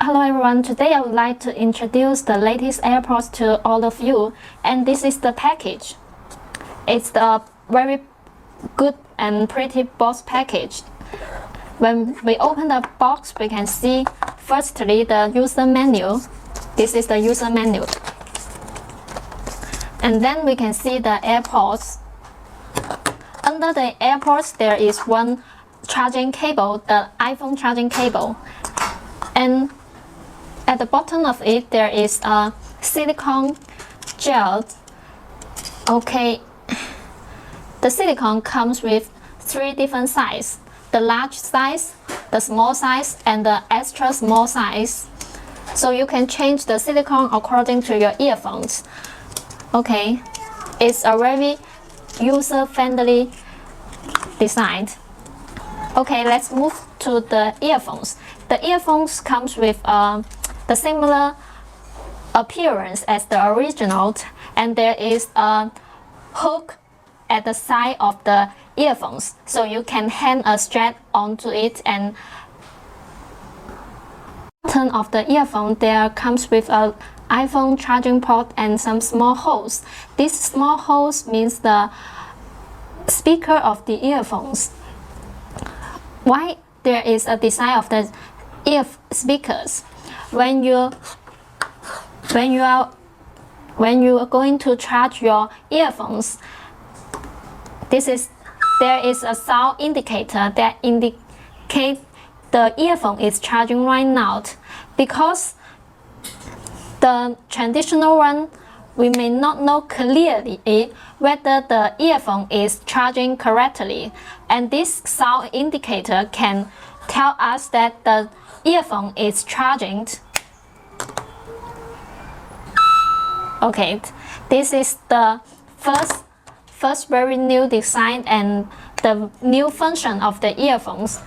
Hello everyone, today I would like to introduce the latest AirPods to all of you, and this is the package. It's the very good and pretty box package. When we open the box, we can see firstly the user menu. This is the user menu. And then we can see the AirPods. Under the AirPods, there is one charging cable, the iPhone charging cable. And at the bottom of it, there is a silicone gel. Okay, the silicone comes with 3 different sizes: the large size, the small size, and the extra small size. So you can change the silicone according to your earphones. Okay, it's a very user-friendly design. Okay, let's move to the earphones. The earphones comes with the similar appearance as the original, and there is a hook at the side of the earphones, so you can hang a strap onto it. And bottom of the earphone, there comes with a iPhone charging port and some small holes. These small holes means the speaker of the earphones. Why there is a design of the ear speakers? When you are going to charge your earphones, there is a sound indicator that indicates the earphone is charging right now. Because the traditional one, we may not know clearly whether the earphone is charging correctly, and this sound indicator can tell us that the earphone is charging. Okay, this is the first very new design and the new function of the earphones.